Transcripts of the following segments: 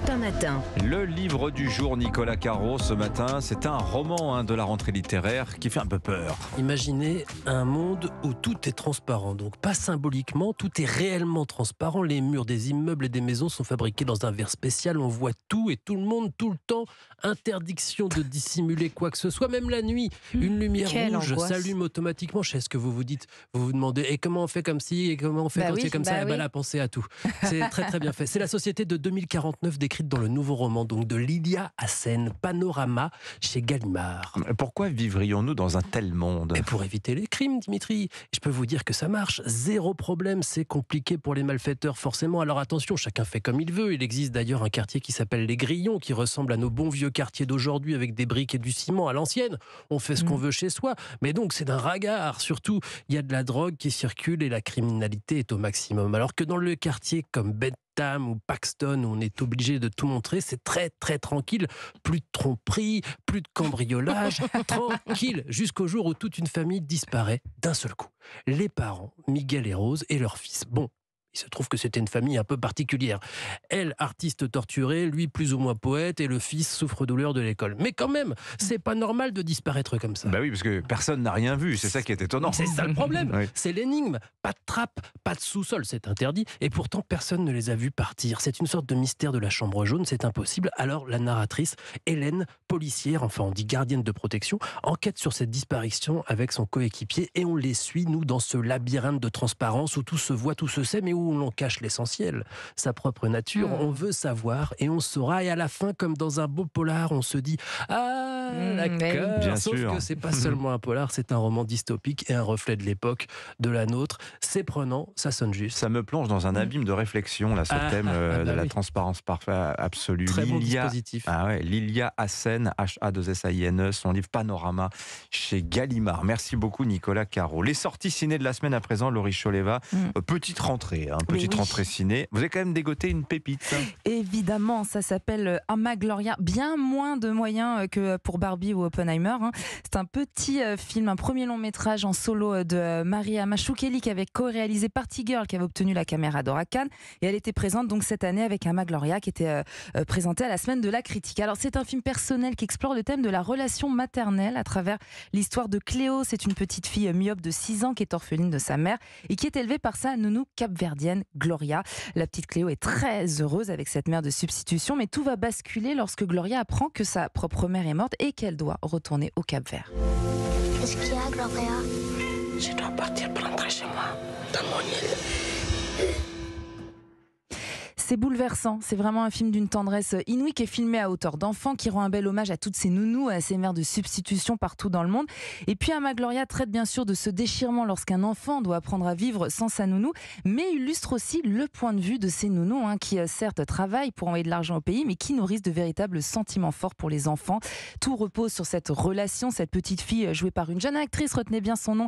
TF1 Matin. Le livre du jour, Nicolas Caro, ce matin, c'est un roman de la rentrée littéraire qui fait un peu peur. Imaginez un monde où tout est transparent. Donc pas symboliquement, tout est réellement transparent. Les murs des immeubles et des maisons sont fabriqués dans un verre spécial. On voit tout et tout le monde, tout le temps. Interdiction de dissimuler quoi que ce soit, même la nuit. Une lumière rouge s'allume automatiquement. Je sais ce que vous vous dites. Vous vous demandez, et comment on fait comme ci, et comment on fait comme ça. Oui. Là, pensez à tout. C'est très très bien fait. C'est la société de 2049 décrite dans le nouveau roman donc de Lilia Hassen, Panorama, chez Gallimard. Pourquoi vivrions-nous dans un tel monde ? Et pour éviter les crimes, Dimitri, je peux vous dire que ça marche. Zéro problème, c'est compliqué pour les malfaiteurs forcément. Alors attention, chacun fait comme il veut. Il existe d'ailleurs un quartier qui s'appelle les Grillons, qui ressemble à nos bons vieux quartiers d'aujourd'hui avec des briques et du ciment à l'ancienne. On fait ce qu'on veut chez soi, mais donc c'est d'un regard. Surtout, il y a de la drogue qui circule et la criminalité est au maximum. Alors que dans le quartier comme Bentham ou Paxton, où on est obligé de tout montrer, c'est très très tranquille. Plus de tromperie, plus de cambriolage, tranquille, jusqu'au jour où toute une famille disparaît d'un seul coup. Les parents, Miguel et Rose, et leur fils. Bon, il se trouve que c'était une famille un peu particulière. Elle, artiste torturée, lui plus ou moins poète, et le fils souffre-douleur de l'école. Mais quand même, c'est pas normal de disparaître comme ça. Bah oui, parce que personne n'a rien vu, c'est ça qui est étonnant. C'est ça le problème, Oui. c'est l'énigme. Pas de trappe, pas de sous-sol, c'est interdit. Et pourtant, personne ne les a vus partir. C'est une sorte de mystère de la chambre jaune, c'est impossible. Alors la narratrice, Hélène, policière, enfin on dit gardienne de protection, enquête sur cette disparition avec son coéquipier et on les suit, nous, dans ce labyrinthe de transparence où tout se voit, tout se sait, mais où l'on cache l'essentiel, sa propre nature. On veut savoir et on saura. Et à la fin, comme dans un beau polar, on se dit « Ah, d'accord !» Bien Sauf sûr. que c'est pas seulement un polar, c'est un roman dystopique et un reflet de l'époque, de la nôtre. C'est prenant, ça sonne juste. Ça me plonge dans un abîme de réflexion, là, ce thème de la transparence parfaite absolue. Très bon dispositif. Lilia Hassen, H-A-2-S-A-I-N-E, son livre Panorama chez Gallimard. Merci beaucoup, Nicolas Caro. Les sorties ciné de la semaine à présent, Laurie Choleva. Petite rentrée, petite rentrée ciné. Vous avez quand même dégoté une pépite. Évidemment, ça s'appelle Ama Gloria. Bien moins de moyens que pour Barbie ou Oppenheimer. C'est un petit film, un premier long métrage en solo de Maria Mazzucchelli qui avait co-réalisé Party Girl, qui avait obtenu la Caméra d'Or à Cannes. Et elle était présente donc cette année avec Ama Gloria qui était présentée à la semaine de la critique. Alors c'est un film personnel qui explore le thème de la relation maternelle à travers l'histoire de Cléo. C'est une petite fille myope de 6 ans qui est orpheline de sa mère et qui est élevée par sa nounou capverdienne Gloria. La petite Cléo est très heureuse avec cette mère de substitution, mais tout va basculer lorsque Gloria apprend que sa propre mère est morte et qu'elle doit retourner au Cap-Vert. Qu'est-ce qu'il y a, Gloria? Je dois partir pour rentrer chez moi, dans mon île. C'est bouleversant, c'est vraiment un film d'une tendresse inouïe qui est filmé à hauteur d'enfant, qui rend un bel hommage à toutes ces nounous, à ces mères de substitution partout dans le monde. Et puis Ama Gloria traite bien sûr de ce déchirement lorsqu'un enfant doit apprendre à vivre sans sa nounou, mais illustre aussi le point de vue de ces nounous qui certes travaillent pour envoyer de l'argent au pays, mais qui nourrissent de véritables sentiments forts pour les enfants. Tout repose sur cette relation, cette petite fille jouée par une jeune actrice, retenez bien son nom,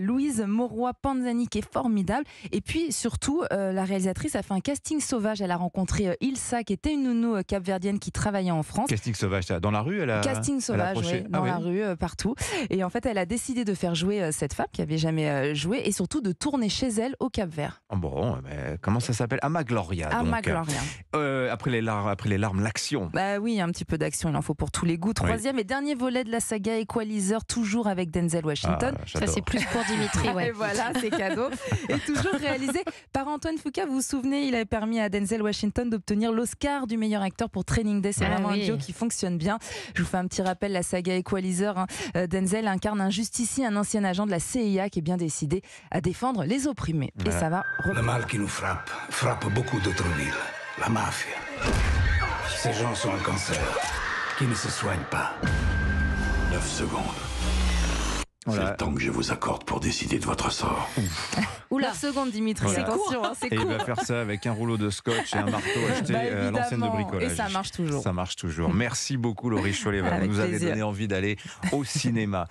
Louise Moroy Panzani, qui est formidable. Et puis surtout, la réalisatrice a fait un casting sauvage. Elle a rencontré Ilsa, qui était une nounou capverdienne qui travaillait en France. Casting sauvage, dans la rue, Casting sauvage, oui, dans la rue, partout. Et en fait, elle a décidé de faire jouer cette femme qui n'avait jamais joué et surtout de tourner chez elle au Cap-Vert. Bon, comment ça s'appelle? Ama Gloria. Ama Gloria. Après les larmes, l'action. Bah oui, un petit peu d'action, il en faut pour tous les goûts. Troisième et dernier volet de la saga Equalizer, toujours avec Denzel Washington. Ça, c'est plus pour Dimitri. Et voilà, c'est cadeau. Et toujours réalisé par Antoine Fuqua. Vous vous souvenez, il avait permis à Denzel Washington d'obtenir l'Oscar du meilleur acteur pour Training Day. C'est vraiment un duo qui fonctionne bien. Je vous fais un petit rappel, la saga Equalizer. Denzel incarne un justicier, un ancien agent de la CIA qui est bien décidé à défendre les opprimés. Et ça va. Le mal qui nous frappe beaucoup d'autres villes. La mafia. Ces gens sont un cancer qui ne se soigne pas. 9 secondes. C'est le temps que je vous accorde pour décider de votre sort. Oula, 9 secondes, Dimitri. Voilà. Attention, c'est Et court. il va faire ça avec un rouleau de scotch et un marteau acheté à l'ancienne de bricolage. Et ça marche toujours. Ça marche toujours. Merci beaucoup, Laurie Choleva. Vous nous avez donné envie d'aller au cinéma.